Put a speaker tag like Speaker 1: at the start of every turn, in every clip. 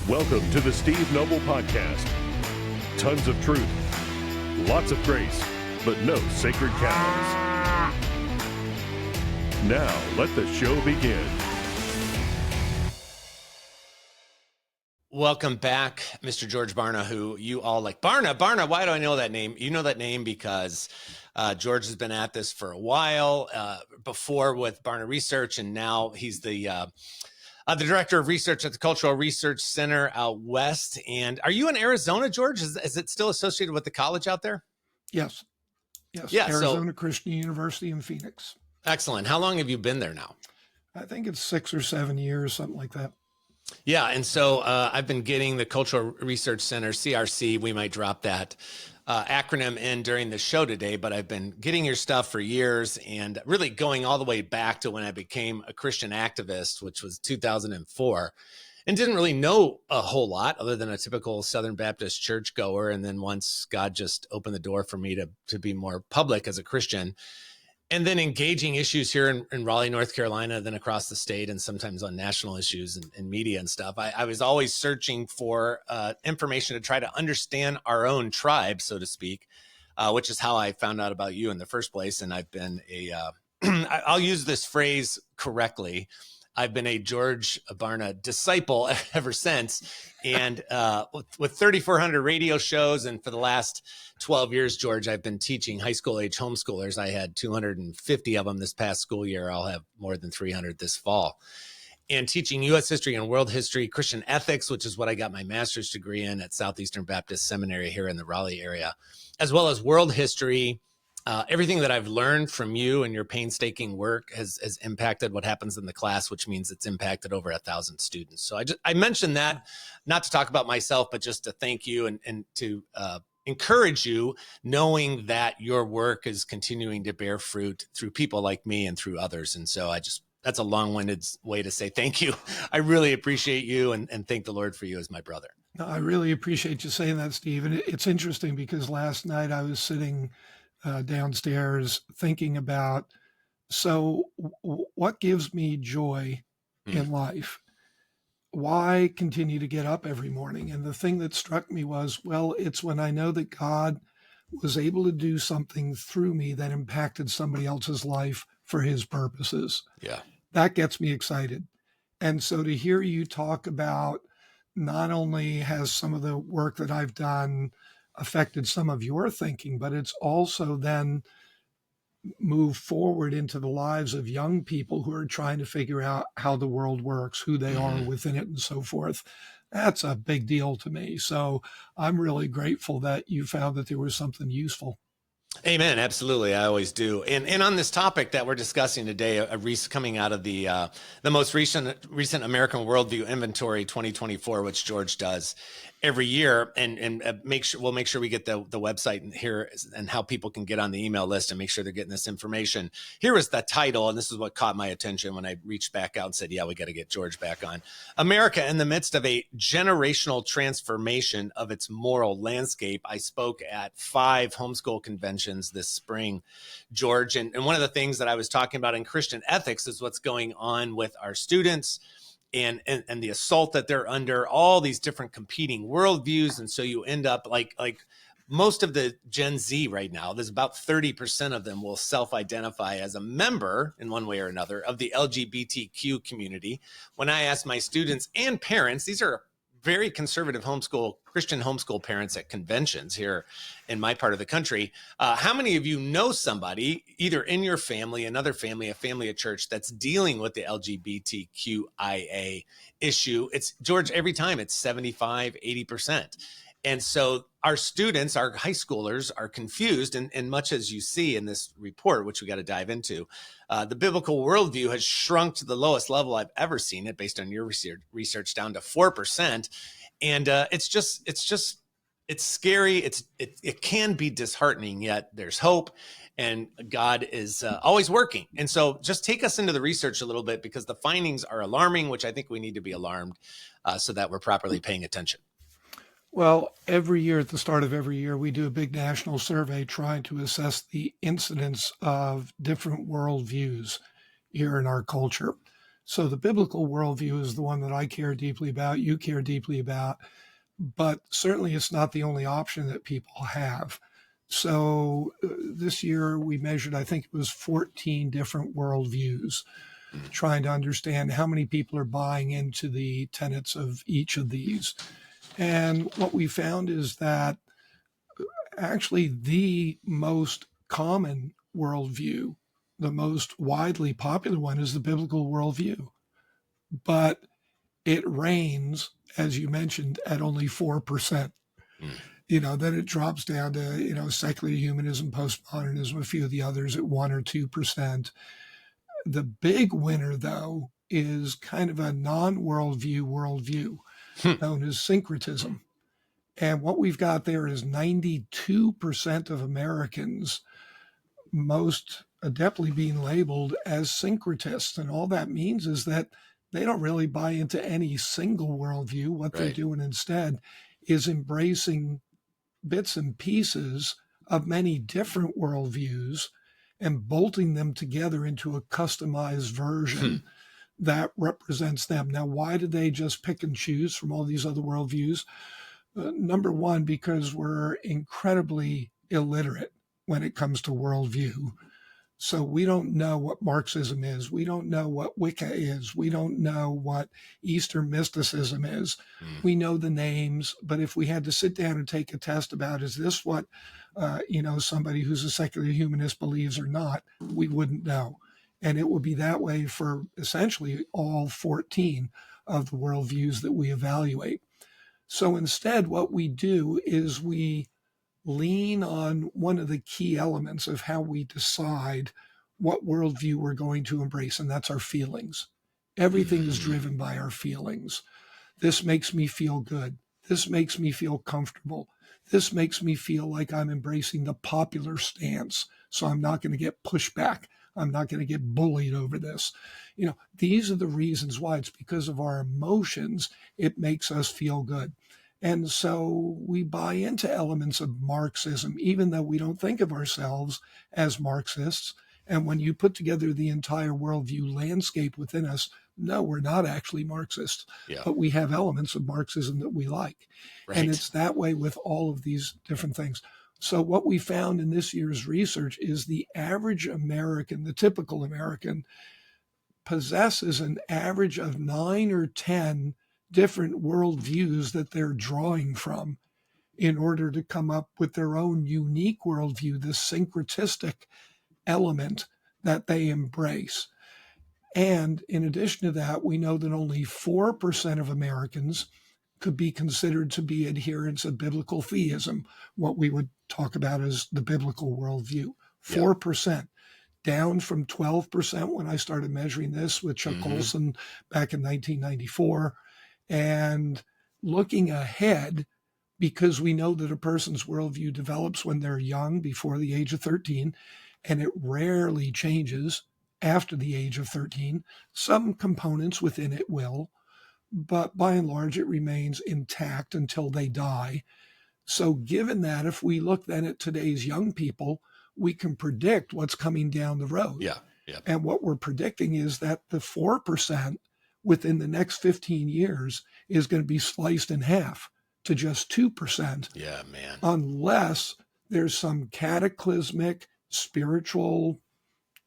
Speaker 1: Welcome to the Steve Noble Podcast. Tons of truth, lots of grace, but no sacred cows. Now, let the show begin.
Speaker 2: Welcome back, Mr. George Barna, who you all like. Barna, why do I know that name? You know that name because George has been at this for a while, before with Barna Research, and now he's the director of research at the Cultural Research Center out west. And are you in Arizona, George? Is it still associated with the college out there?
Speaker 3: Yes.
Speaker 2: Yeah,
Speaker 3: Arizona Christian University in Phoenix.
Speaker 2: Excellent. How long have you been there now?
Speaker 3: I think it's 6 or 7 years, something like that.
Speaker 2: Yeah, and so I've been getting the Cultural Research Center, CRC, we might drop that acronym in during the show today, but I've been getting your stuff for years and really going all the way back to when I became a Christian activist, which was 2004, and didn't really know a whole lot other than a typical Southern Baptist churchgoer. And then once God just opened the door for me to be more public as a Christian, and then engaging issues here in Raleigh, North Carolina, then across the state, and sometimes on national issues and media and stuff. I was always searching for information to try to understand our own tribe, so to speak, which is how I found out about you in the first place. And I've been I'll use this phrase correctly, I've been a George Barna disciple ever since. And with 3,400 radio shows, and for the last 12 years, George, I've been teaching high school age homeschoolers. I had 250 of them this past school year. I'll have more than 300 this fall. And teaching U.S. history and world history, Christian ethics, which is what I got my master's degree in at Southeastern Baptist Seminary here in the Raleigh area, as well as world history. Everything that I've learned from you and your painstaking work has impacted what happens in the class, which means it's impacted over 1,000 students. So I mentioned that not to talk about myself, but just to thank you and to encourage you, knowing that your work is continuing to bear fruit through people like me and through others. And so that's a long-winded way to say thank you. I really appreciate you and thank the Lord for you as my brother.
Speaker 3: No, I really appreciate you saying that, Steve. And it's interesting because last night I was sitting downstairs thinking about, what gives me joy in life? Why continue to get up every morning? And the thing that struck me was, it's when I know that God was able to do something through me that impacted somebody else's life for his purposes.
Speaker 2: Yeah.
Speaker 3: That gets me excited. And so to hear you talk about not only has some of the work that I've done affected some of your thinking, but it's also then moved forward into the lives of young people who are trying to figure out how the world works, who they are within it, and so forth. That's a big deal to me. So I'm really grateful that you found that there was something useful.
Speaker 2: Amen. Absolutely. I always do. And on this topic that we're discussing today, coming out of the most recent American Worldview Inventory 2024, which George does every year, and we'll make sure we get the website here and how people can get on the email list and make sure they're getting this information. Here is the title, and this is what caught my attention when I reached back out and said, yeah, we got to get George back on. America in the midst of a generational transformation of its moral landscape. I spoke at 5 homeschool conventions this spring, George, and one of the things that I was talking about in Christian ethics is what's going on with our students and the assault that they're under, all these different competing worldviews. And so you end up like most of the Gen Z right now, there's about 30% of them will self-identify as a member in one way or another of the LGBTQ community. When I ask my students and parents, these are very conservative Christian homeschool parents at conventions here in my part of the country. How many of you know somebody, either in your family, another family, a family at church, that's dealing with the LGBTQIA issue? It's, George, every time it's 75, 80%. And so our students, our high schoolers, are confused, and much as you see in this report, which we got to dive into, the biblical worldview has shrunk to the lowest level I've ever seen it, based on your research, down to 4%. And it's scary. It can be disheartening, yet there's hope, and God is always working. And so just take us into the research a little bit, because the findings are alarming, which I think we need to be alarmed so that we're properly paying attention.
Speaker 3: Well, every year, at the start of every year, we do a big national survey trying to assess the incidence of different worldviews here in our culture. So the biblical worldview is the one that I care deeply about, you care deeply about, but certainly it's not the only option that people have. So this year we measured, I think it was 14 different worldviews, trying to understand how many people are buying into the tenets of each of these. And what we found is that actually the most common worldview, the most widely popular one, is the biblical worldview. But it reigns, as you mentioned, at only 4%. Then it drops down to, secular humanism, postmodernism, a few of the others at 1 or 2%. The big winner, though, is kind of a worldview known as syncretism. And what we've got there is 92% of Americans, most adeptly being labeled as syncretists. And all that means is that they don't really buy into any single worldview. What they're doing instead is embracing bits and pieces of many different worldviews and bolting them together into a customized version that represents them. Now, why do they just pick and choose from all these other worldviews? Number one, because we're incredibly illiterate when it comes to worldview. So we don't know what Marxism is. We don't know what Wicca is. We don't know what Eastern mysticism is. We know the names, but if we had to sit down and take a test about, is this what, somebody who's a secular humanist believes or not, we wouldn't know. And it would be that way for essentially all 14 of the worldviews that we evaluate. So instead, what we do is we lean on one of the key elements of how we decide what worldview we're going to embrace, and that's our feelings. Everything is driven by our feelings. This makes me feel good. This makes me feel comfortable. This makes me feel like I'm embracing the popular stance, so I'm not going to get pushed back. I'm not going to get bullied over this. These are the reasons why. It's because of our emotions. It makes us feel good. And so we buy into elements of Marxism, even though we don't think of ourselves as Marxists. And when you put together the entire worldview landscape within us, no, we're not actually Marxists, but we have elements of Marxism that we like. Right. And it's that way with all of these different things. So what we found in this year's research is the average American, the typical American, possesses an average of 9 or 10 different worldviews that they're drawing from in order to come up with their own unique worldview, the syncretistic element that they embrace. And in addition to that, we know that only 4% of Americans could be considered to be adherents of biblical theism, what we would talk about as the biblical worldview. 4%, down from 12% when I started measuring this with Chuck Colson back in 1994. And looking ahead, because we know that a person's worldview develops when they're young, before the age of 13, and it rarely changes after the age of 13. Some components within it will, but by and large, it remains intact until they die. So given that, if we look then at today's young people, we can predict what's coming down the road. And what we're predicting is that the 4% within the next 15 years is going to be sliced in half to just 2%. Unless there's some cataclysmic, spiritual,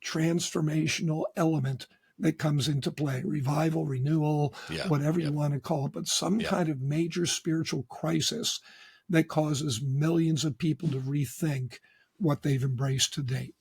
Speaker 3: transformational element that comes into play, revival, renewal, whatever you want to call it, but some kind of major spiritual crisis that causes millions of people to rethink what they've embraced to date.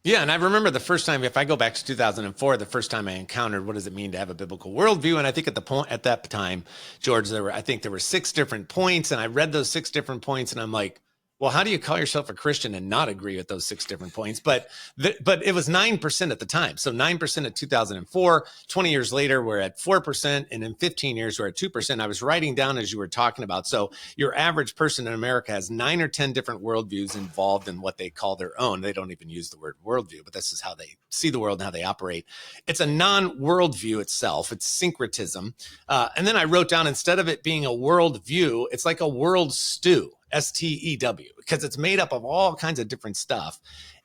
Speaker 2: Yeah, and I remember the first time, if I go back to 2004, the first time I encountered what does it mean to have a biblical worldview, and I think at that time, George, there were 6 different points, and I read those 6 different points, and I'm like, well, how do you call yourself a Christian and not agree with those 6 different points? But it was 9% at the time. So 9% at 2004, 20 years later, we're at 4%. And in 15 years, we're at 2%. I was writing down as you were talking about. So your average person in America has 9 or 10 different worldviews involved in what they call their own. They don't even use the word worldview, but this is how they see the world and how they operate. It's a non-worldview itself. It's syncretism. And then I wrote down, instead of it being a worldview, it's like a world stew. STEW, because it's made up of all kinds of different stuff.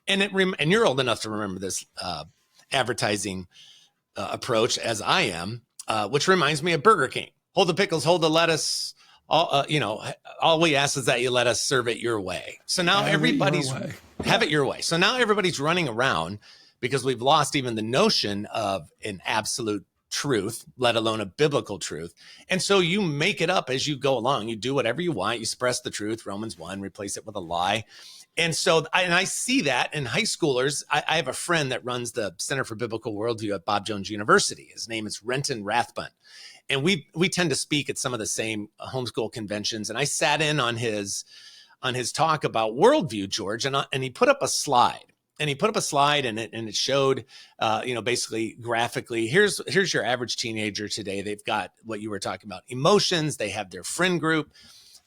Speaker 2: And and you're old enough to remember this advertising approach as I am, which reminds me of Burger King. Hold the pickles, hold the lettuce. All we ask is that you let us serve it your way. So now everybody's have it your way. So now everybody's running around because we've lost even the notion of an absolute truth, let alone a biblical truth. And so you make it up as you go along. You do whatever you want. You suppress the truth, Romans 1, replace it with a lie. And so I see that in high schoolers. I have a friend that runs the Center for Biblical Worldview at Bob Jones University. His name is Renton Rathbun. And we tend to speak at some of the same homeschool conventions. And I sat in on his talk about worldview, George, and he put up a slide. And he put up a slide, and it showed, basically graphically, here's your average teenager today. They've got what you were talking about, emotions. They have their friend group.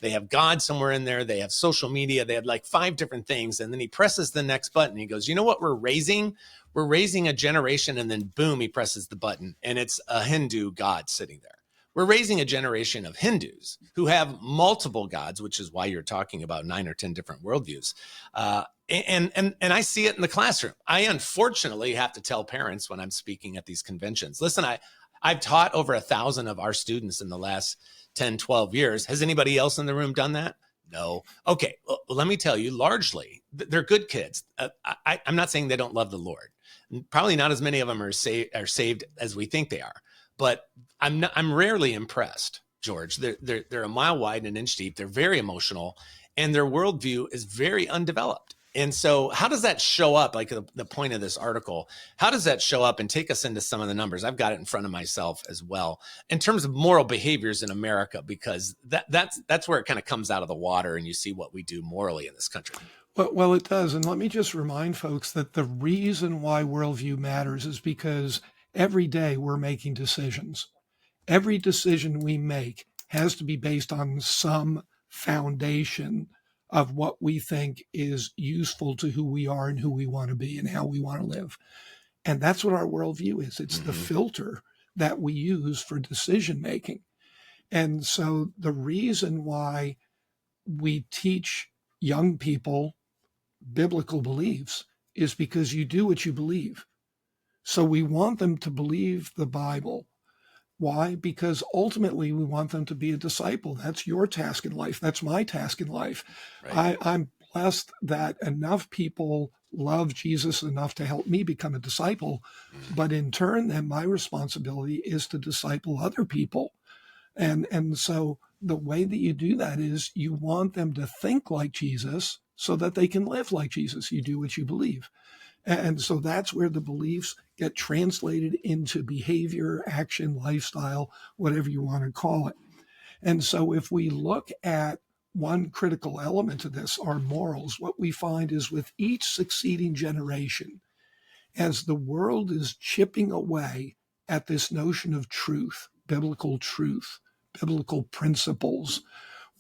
Speaker 2: They have God somewhere in there. They have social media. They have like 5 different things. And then he presses the next button. He goes, you know what we're raising? We're raising a generation. And then boom, he presses the button. And it's a Hindu God sitting there. We're raising a generation of Hindus who have multiple gods, which is why you're talking about 9 or 10 different worldviews. And I see it in the classroom. I unfortunately have to tell parents when I'm speaking at these conventions, listen, I've taught over 1,000 of our students in the last 10, 12 years. Has anybody else in the room done that? No. Okay. Well, let me tell you, largely, they're good kids. I'm not saying they don't love the Lord. Probably not as many of them are saved as we think they are. But I'm rarely impressed, George. They're a mile wide and an inch deep. They're very emotional, and their worldview is very undeveloped. And so how does that show up? Like the point of this article, how does that show up and take us into some of the numbers? I've got it in front of myself as well in terms of moral behaviors in America, because that's where it kind of comes out of the water and you see what we do morally in this country.
Speaker 3: Well, it does. And let me just remind folks that the reason why worldview matters is because every day we're making decisions. Every decision we make has to be based on some foundation of what we think is useful to who we are and who we want to be and how we want to live. And that's what our worldview is. It's the filter that we use for decision making. And so the reason why we teach young people biblical beliefs is because you do what you believe. So we want them to believe the Bible. Why? Because ultimately we want them to be a disciple. That's your task in life. That's my task in life. Right. I'm blessed that enough people love Jesus enough to help me become a disciple. But in turn, then my responsibility is to disciple other people. And so the way that you do that is you want them to think like Jesus so that they can live like Jesus. You do what you believe. And so that's where the beliefs get translated into behavior, action, lifestyle, whatever you want to call it. And so if we look at one critical element of this, our morals, what we find is with each succeeding generation, as the world is chipping away at this notion of truth, biblical principles,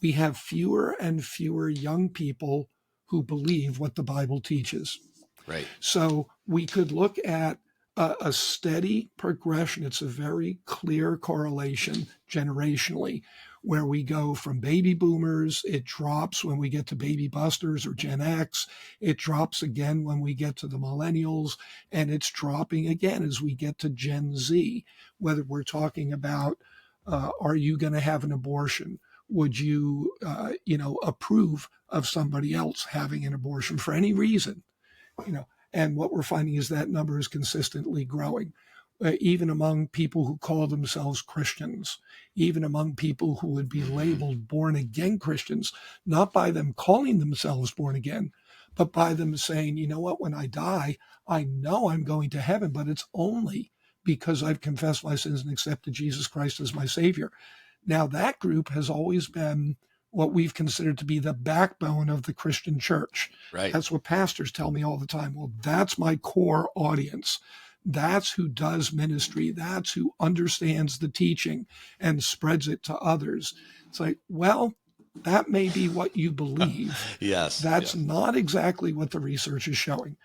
Speaker 3: we have fewer and fewer young people who believe what the Bible teaches.
Speaker 2: Right.
Speaker 3: So we could look at a steady progression. It's a very clear correlation generationally, where we go from baby boomers, it drops when we get to baby busters or Gen X, it drops again when we get to the millennials, and it's dropping again as we get to Gen Z, whether we're talking about, are you going to have an abortion? Would you, approve of somebody else having an abortion for any reason? And what we're finding is that number is consistently growing, even among people who call themselves Christians, even among people who would be labeled born again Christians, not by them calling themselves born again, but by them saying, you know what, when I die, I know I'm going to heaven, but it's only because I've confessed my sins and accepted Jesus Christ as my Savior. Now, that group has always been what we've considered to be the backbone of the Christian church.
Speaker 2: Right.
Speaker 3: That's what pastors tell me all the time. Well, that's my core audience. That's who does ministry. That's who understands the teaching and spreads it to others. It's like, well, that may be what you believe.
Speaker 2: Yes.
Speaker 3: That's not exactly what the research is showing.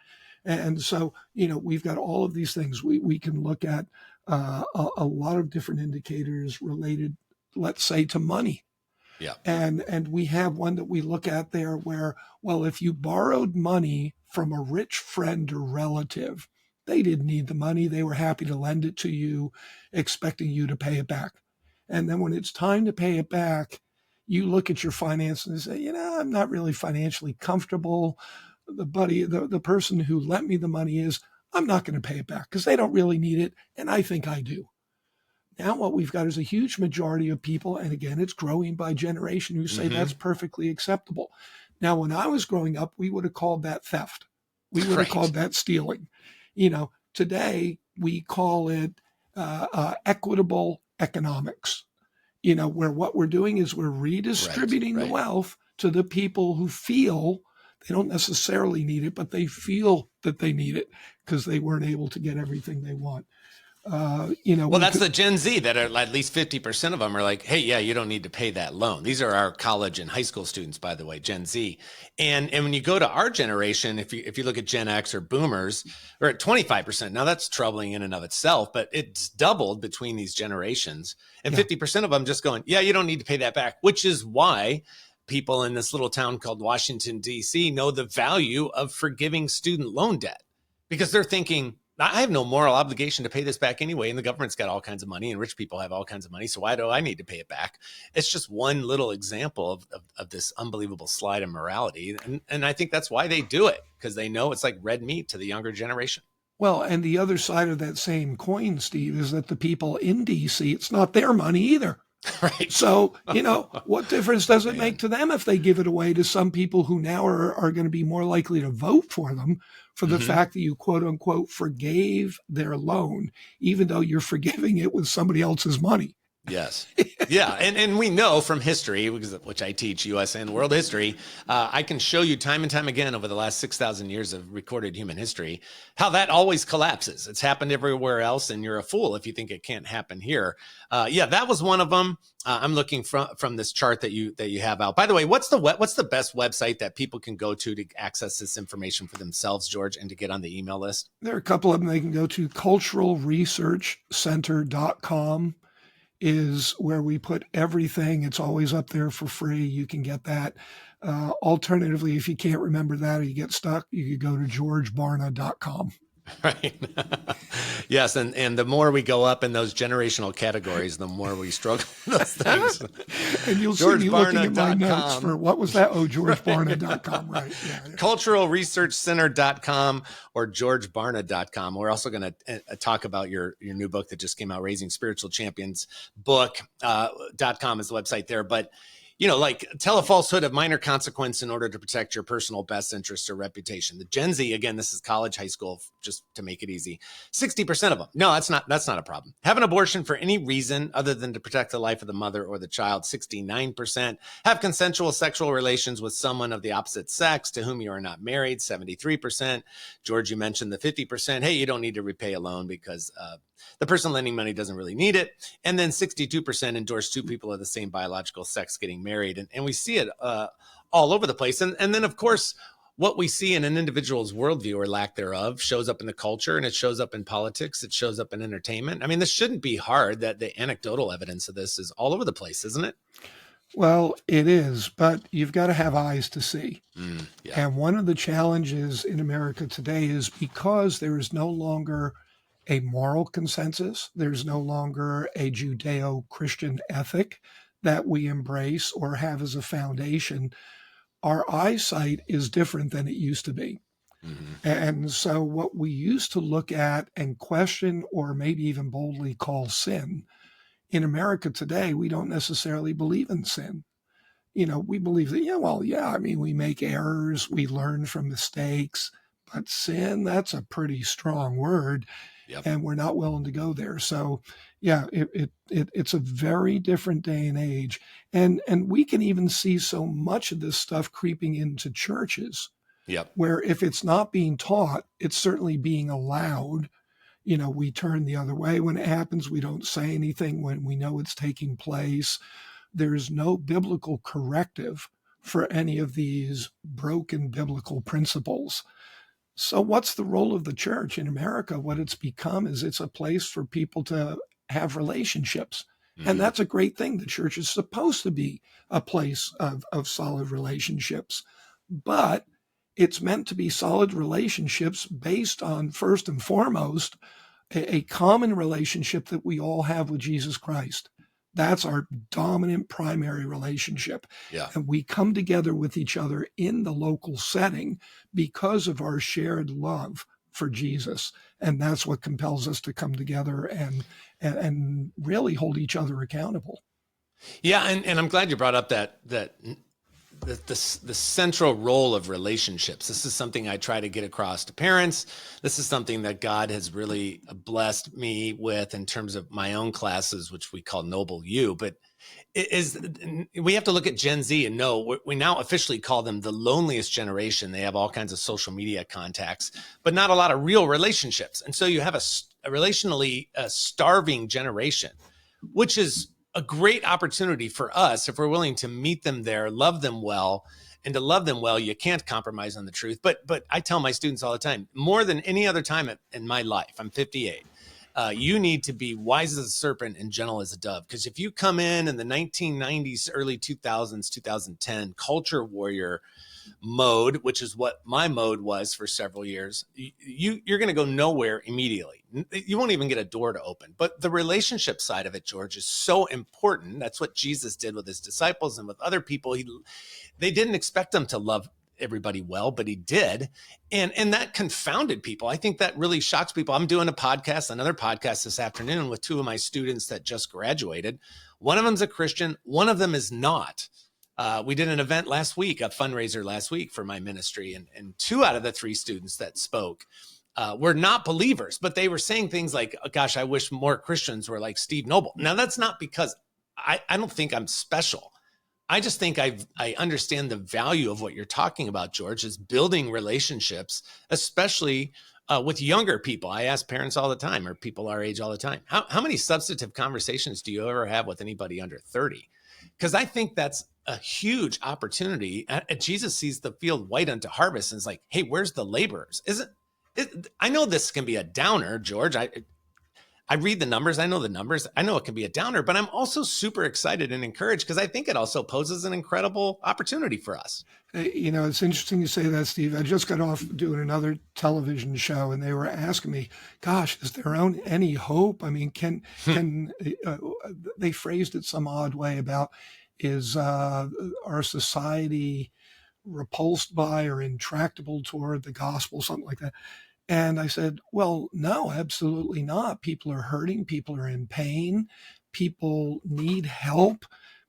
Speaker 3: And so, we've got all of these things. We can look at a lot of different indicators related, let's say, to money.
Speaker 2: Yeah.
Speaker 3: And we have one that we look at there where, well, if you borrowed money from a rich friend or relative They didn't need the money. They were happy to lend it to you, expecting you to pay it back. And then when it's time to pay it back, you look at your finances and say, I'm not really financially comfortable. The person who lent me the money I'm not going to pay it back because they don't really need it. And I think I do. Now what we've got is a huge majority of people, and again, it's growing by generation, who say that's perfectly acceptable. Now, when I was growing up, we would have called that theft. We would have called that stealing. Today we call it equitable economics, where what we're doing is we're redistributing the wealth to the people who feel they don't necessarily need it, but they feel that they need it because they weren't able to get everything they want.
Speaker 2: That's the Gen Z that are at least 50% of them are like, hey, yeah, you don't need to pay that loan. These are our college and high school students, by the way, Gen Z. And when you go to our generation, if you look at Gen X or boomers, we're at 25%. Now that's troubling in and of itself, but it's doubled between these generations. And 50% of them just going, yeah, you don't need to pay that back, which is why people in this little town called Washington, D.C. know the value of forgiving student loan debt because they're thinking, I have no moral obligation to pay this back anyway. And the government's got all kinds of money and rich people have all kinds of money. So why do I need to pay it back? It's just one little example of this unbelievable slide in morality. And I think that's why they do it, because they know it's like red meat to the younger generation.
Speaker 3: Well, and the other side of that same coin, Steve, is that the people in DC, it's not their money either.
Speaker 2: Right.
Speaker 3: So, what difference does it make to them if they give it away to some people who now are going to be more likely to vote for them for the fact that you, quote unquote, forgave their loan, even though you're forgiving it with somebody else's money?
Speaker 2: Yes. Yeah. And we know from history, which I teach U.S. and world history, I can show you time and time again over the last 6,000 years of recorded human history, how that always collapses. It's happened everywhere else, and you're a fool if you think it can't happen here. That was one of them. I'm looking from this chart that you have out. By the way, what's the best website that people can go to access this information for themselves, George, and to get on the email list?
Speaker 3: There are a couple of them. They can go to culturalresearchcenter.com. is where we put everything. It's always up there for free. You can get that. Alternatively, if you can't remember that or you get stuck, you could go to georgebarna.com.
Speaker 2: Right. Yes. And the more we go up in those generational categories, the more we struggle with those things.
Speaker 3: And you'll see me looking at my notes for what was that? Oh, georgebarna.com. Right. Yeah.
Speaker 2: Culturalresearchcenter.com or georgebarna.com. We're also going to talk about your new book that just came out, Raising Spiritual Champions book. .com is the website there. But tell a falsehood of minor consequence in order to protect your personal best interests or reputation. The Gen Z, again, this is college, high school, just to make it easy. 60% of them. No, that's not a problem. Have an abortion for any reason other than to protect the life of the mother or the child. 69%. Have consensual sexual relations with someone of the opposite sex to whom you are not married. 73%. George, you mentioned the 50%. Hey, you don't need to repay a loan because the person lending money doesn't really need it. And then 62% endorse two people of the same biological sex getting married. And we see it all over the place. And then, of course, what we see in an individual's worldview or lack thereof shows up in the culture, and it shows up in politics. It shows up in entertainment. I mean, this shouldn't be hard. That the anecdotal evidence of this is all over the place, isn't it?
Speaker 3: Well, it is, but you've got to have eyes to see. And one of the challenges in America today is because there is no longer a moral consensus. There's no longer a Judeo-Christian ethic that we embrace or have as a foundation. Our eyesight is different than it used to be. And so what we used to look at and question or maybe even boldly call sin, in America today, we don't necessarily believe in sin. We believe that, we make errors, we learn from mistakes, but sin, that's a pretty strong word. Yep. And we're not willing to go there. So, it's a very different day and age. And we can even see so much of this stuff creeping into churches.
Speaker 2: Yep.
Speaker 3: Where if it's not being taught, it's certainly being allowed. We turn the other way when it happens. We don't say anything when we know it's taking place. There's no biblical corrective for any of these broken biblical principles. So what's the role of the church in America? What it's become is it's a place for people to have relationships. And that's a great thing. The church is supposed to be a place of solid relationships. But It's meant to be solid relationships based on, first and foremost, a common relationship that we all have with Jesus Christ. That's our dominant primary relationship.
Speaker 2: Yeah.
Speaker 3: And we come together with each other in the local setting because of our shared love for Jesus. And that's what compels us to come together and really hold each other accountable.
Speaker 2: Yeah, and I'm glad you brought up that the central role of relationships. This is something I try to get across to parents. This is something that God has really blessed me with in terms of my own classes, which we call Noble U. But we have to look at Gen Z and know we now officially call them the loneliest generation. They have all kinds of social media contacts, but not a lot of real relationships. And so you have a relationally starving generation, which is a great opportunity for us if we're willing to meet them there, love them well. And to love them well, you can't compromise on the truth. But I tell my students all the time, more than any other time in my life, I'm 58, you need to be wise as a serpent and gentle as a dove. Because if you come in the 1990s, early 2000s, 2010 culture warrior mode, which is what my mode was for several years, you're going to go nowhere immediately. You won't even get a door to open. But the relationship side of it, George, is so important. That's what Jesus did with his disciples and with other people. They didn't expect them to love everybody well, but he did. And that confounded people. I think that really shocks people. I'm doing another podcast this afternoon with two of my students that just graduated. One of them's a Christian. One of them is not. We did an event last week, a fundraiser last week for my ministry. And 2 out of the 3 students that spoke were not believers, but they were saying things like, oh, gosh, I wish more Christians were like Steve Noble. Now, that's not because I don't think I'm special. I just think I understand the value of what you're talking about, George, is building relationships, especially with younger people. I ask parents all the time, or people our age all the time, how many substantive conversations do you ever have with anybody under 30? Because I think that's a huge opportunity. Jesus sees the field white unto harvest and is like, hey, where's the laborers? I know this can be a downer, George. I read the numbers. I know the numbers. I know it can be a downer, but I'm also super excited and encouraged because I think it also poses an incredible opportunity for us.
Speaker 3: It's interesting you say that, Steve. I just got off doing another television show, and they were asking me, "Gosh, is there any hope? I mean, can they phrased it some odd way about is our society repulsed by or intractable toward the gospel, something like that?" And I said, well, no, absolutely not. People are hurting. People are in pain. People need help.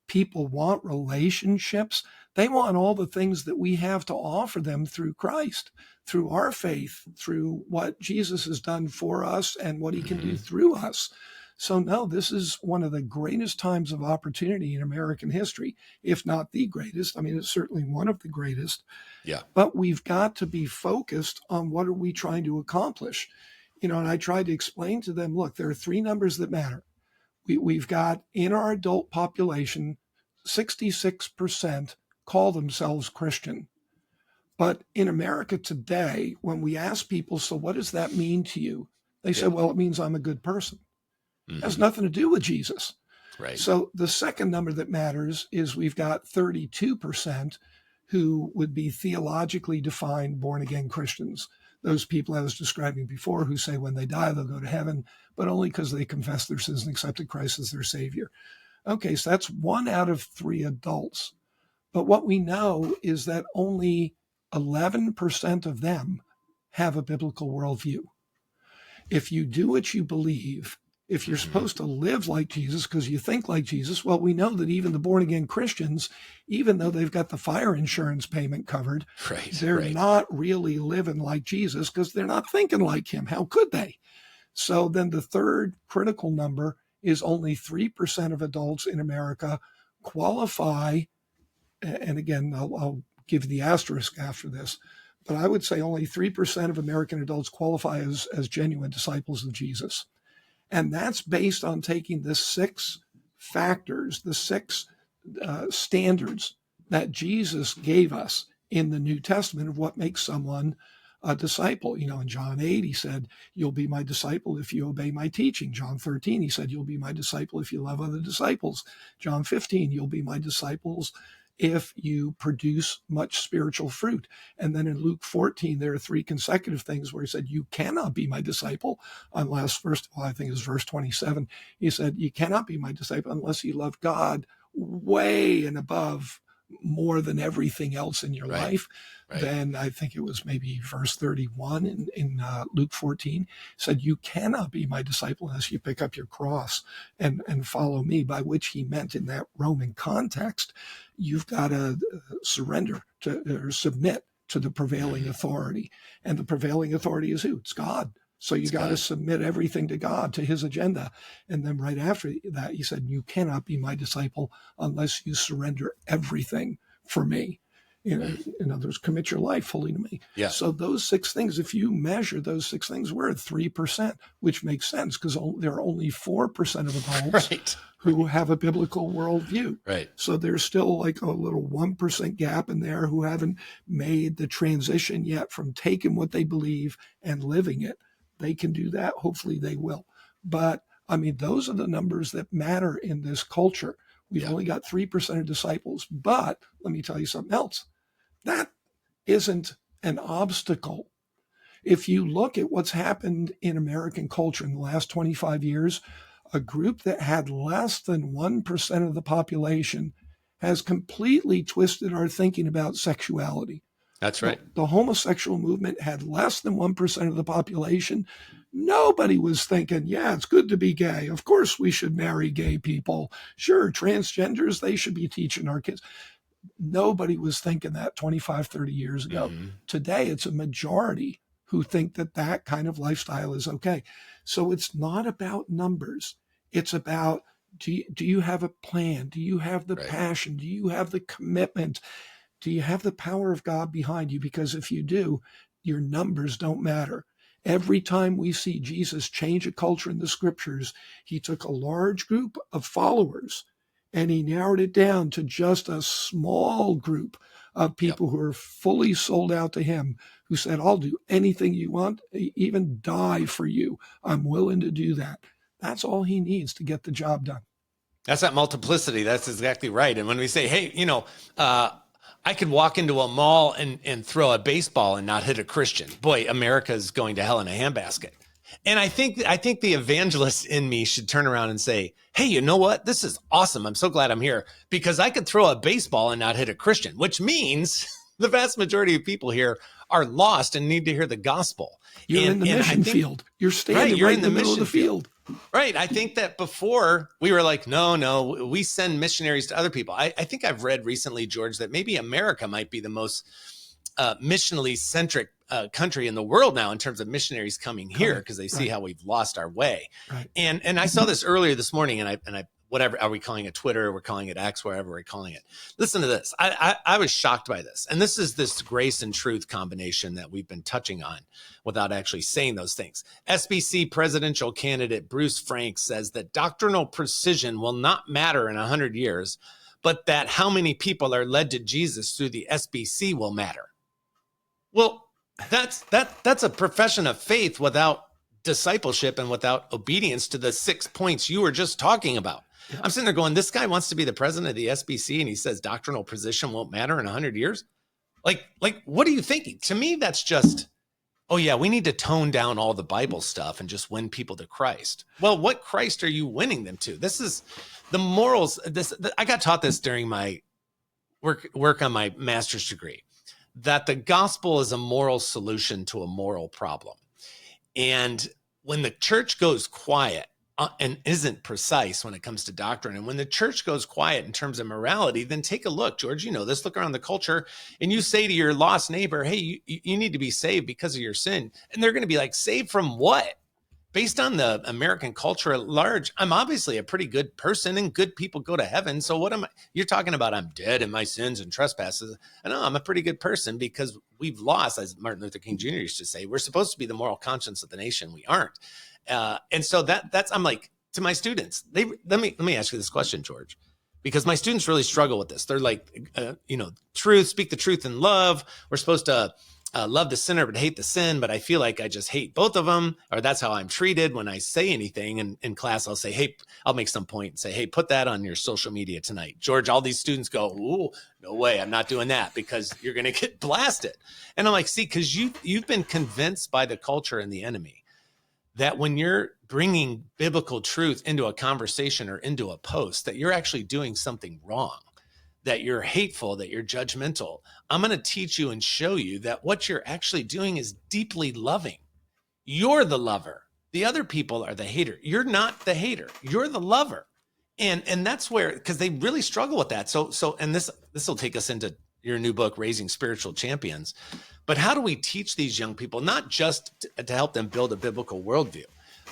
Speaker 3: People want relationships. They want all the things that we have to offer them through Christ, through our faith, through what Jesus has done for us and what he can do through us. So no, this is one of the greatest times of opportunity in American history, if not the greatest. I mean, it's certainly one of the greatest.
Speaker 2: Yeah.
Speaker 3: But we've got to be focused on what are we trying to accomplish. And I tried to explain to them, look, there are 3 numbers that matter. We've got in our adult population, 66% call themselves Christian. But in America today, when we ask people, so what does that mean to you? They say, well, it means I'm a good person. It has nothing to do with Jesus.
Speaker 2: Right.
Speaker 3: So the second number that matters is we've got 32% who would be theologically defined born-again Christians. Those people I was describing before who say when they die, they'll go to heaven, but only because they confess their sins and accepted Christ as their Savior. Okay, so that's 1 out of 3 adults. But what we know is that only 11% of them have a biblical worldview. If you do what you believe, if you're supposed to live like Jesus because you think like Jesus, well, we know that even the born-again Christians, even though they've got the fire insurance payment covered, they're not really living like Jesus because they're not thinking like him. How could they? So then the third critical number is only 3% of adults in America qualify, and again, I'll give the asterisk after this, but I would say only 3% of American adults qualify as genuine disciples of Jesus. And that's based on taking the 6 factors, the 6 standards that Jesus gave us in the New Testament of what makes someone a disciple. In John 8, he said, you'll be my disciple if you obey my teaching. John 13, he said, you'll be my disciple if you love other disciples. John 15, you'll be my disciples if you produce much spiritual fruit. And then in Luke 14, there are 3 consecutive things where he said, you cannot be my disciple unless, first of all, I think it's verse 27, he said, you cannot be my disciple unless you love God way and above more than everything else in your life. Right. Then I think it was maybe verse 31 in Luke 14 said, you cannot be my disciple unless you pick up your cross and follow me, by which he meant in that Roman context, you've got to surrender to or submit to the prevailing authority. And the prevailing authority is who? It's God. So you got to submit everything to God, to his agenda. And then right after that, he said, you cannot be my disciple unless you surrender everything for me. In other words, commit your life fully to me. Yeah. So those 6 things, if you measure those 6 things, we're at 3%, which makes sense because there are only 4% of adults who have a biblical worldview. Right. So there's still like a little 1% gap in there who haven't made the transition yet from taking what they believe and living it. They can do that. Hopefully they will. But I mean, those are the numbers that matter in this culture. We've only got 3% of disciples. But let me tell you something else. That isn't an obstacle. If you look at what's happened in American culture in the last 25 years, a group that had less than 1% of the population has completely twisted our thinking about sexuality. That's right. The homosexual movement had less than 1% of the population. Nobody was thinking, yeah, it's good to be gay. Of course we should marry gay people. Sure, transgenders, they should be teaching our kids. Nobody was thinking that 25, 30 years ago. Mm-hmm. Today, it's a majority who think that that kind of lifestyle is okay. So it's not about numbers. It's about, do you have a plan? Do you have the passion? Do you have the commitment? Do you have the power of God behind you? Because if you do, your numbers don't matter. Every time we see Jesus change a culture in the scriptures, he took a large group of followers and he narrowed it down to just a small group of people who are fully sold out to him, who said, I'll do anything you want, even die for you. I'm willing to do that. That's all he needs to get the job done.
Speaker 2: That's that multiplicity. That's exactly right. And when we say, hey, I could walk into a mall and throw a baseball and not hit a Christian. Boy, America's going to hell in a handbasket. And I think the evangelist in me should turn around and say, hey, you know what? This is awesome. I'm so glad I'm here because I could throw a baseball and not hit a Christian, which means the vast majority of people here are lost and need to hear the gospel.
Speaker 3: You're in the mission field. You're standing right in the middle of the field.
Speaker 2: Right. I think that before we were like, no, we send missionaries to other people. I think I've read recently, George, that maybe America might be the most missionally centric country in the world now in terms of missionaries coming here because they see how we've lost our way. Right. And I saw this earlier this morning and I whatever, are we calling it Twitter? We're calling it X, wherever we're calling it. Listen to this. I was shocked by this. And this is this grace and truth combination that we've been touching on without actually saying those things. SBC presidential candidate Bruce Frank says that doctrinal precision will not matter in 100 years, but that how many people are led to Jesus through the SBC will matter. Well, that's a profession of faith without discipleship and without obedience to the 6 points you were just talking about. Yeah. I'm sitting there going, this guy wants to be the president of the SBC and he says doctrinal precision won't matter in 100 years. Like, what are you thinking? To me, that's just, oh yeah, we need to tone down all the Bible stuff and just win people to Christ. Well, what Christ are you winning them to? This is the morals. I got taught this during my work on my master's degree, that the gospel is a moral solution to a moral problem. And when the church goes quiet and isn't precise when it comes to doctrine, and when the church goes quiet in terms of morality, then take a look, George, you know this, look around the culture and you say to your lost neighbor, hey, you need to be saved because of your sin. And they're going to be like, saved from what? Based on the American culture at large, I'm obviously a pretty good person and good people go to heaven. So what am I? You're talking about I'm dead in my sins and trespasses. I know I'm a pretty good person because we've lost, as Martin Luther King Jr. used to say, we're supposed to be the moral conscience of the nation. We aren't. And so that's, I'm like, to my students, let me ask you this question, George, because my students really struggle with this. They're like, truth, speak the truth in love. We're supposed to love the sinner but hate the sin, but I feel like I just hate both of them, or that's how I'm treated when I say anything. And in class, I'll say, hey, I'll make some point and say, hey, put that on your social media tonight. George, all these students go, ooh, no way, I'm not doing that because you're going to get blasted. And I'm like, see, because you've been convinced by the culture and the enemy that when you're bringing biblical truth into a conversation or into a post, that you're actually doing something wrong, that you're hateful, that you're judgmental. I'm going to teach you and show you that what you're actually doing is deeply loving. You're the lover. The other people are the hater. You're not the hater. You're the lover. And that's where, because they really struggle with that. So, and this will take us into your new book, Raising Spiritual Champions. But how do we teach these young people, not just to help them build a biblical worldview,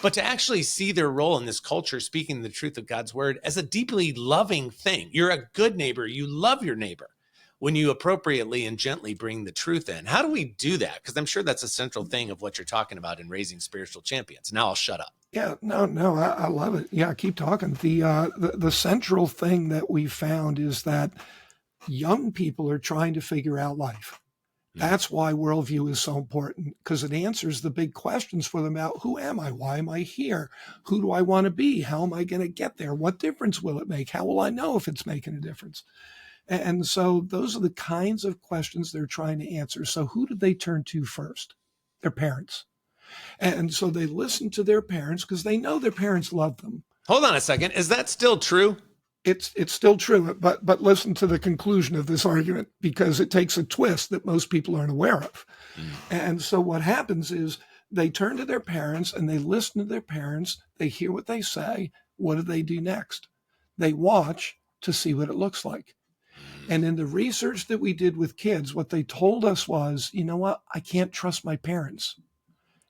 Speaker 2: but to actually see their role in this culture, speaking the truth of God's word as a deeply loving thing? You're a good neighbor. You love your neighbor when you appropriately and gently bring the truth in. How do we do that? Because I'm sure that's a central thing of what you're talking about in Raising Spiritual Champions. Now I'll shut up.
Speaker 3: Yeah, no, I love it. Yeah, keep talking. The central thing that we found is that young people are trying to figure out life. That's why worldview is so important, because it answers the big questions for them about who am I? Why am I here? Who do I want to be? How am I going to get there? What difference will it make? How will I know if it's making a difference? And so those are the kinds of questions they're trying to answer. So who did they turn to first? Their parents. And so they listen to their parents because they know their parents love them.
Speaker 2: Hold on a second. Is that still true?
Speaker 3: It's still true, but listen to the conclusion of this argument, because it takes a twist that most people aren't aware of. And so what happens is they turn to their parents and they listen to their parents. They hear what they say. What do they do next? They watch to see what it looks like. And in the research that we did with kids, what they told us was, you know what? I can't trust my parents.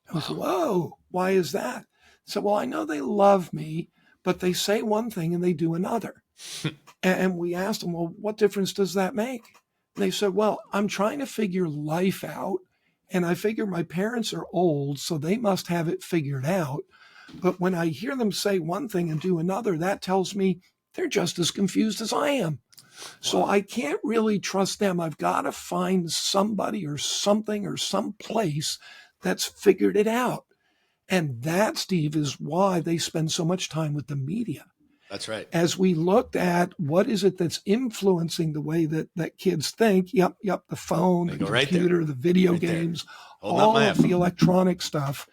Speaker 3: I was, whoa, why is that? So, well, I know they love me, but they say one thing and they do another. And we asked them, well, what difference does that make? And they said, well, I'm trying to figure life out. And I figure my parents are old, so they must have it figured out. But when I hear them say one thing and do another, that tells me they're just as confused as I am. So I can't really trust them. I've got to find somebody or something or some place that's figured it out. And that, Steve, is why they spend so much time with the media.
Speaker 2: That's right.
Speaker 3: As we looked at what is it that's influencing the way that kids think, yep, the phone, the computer, the video games, all of the electronic stuff,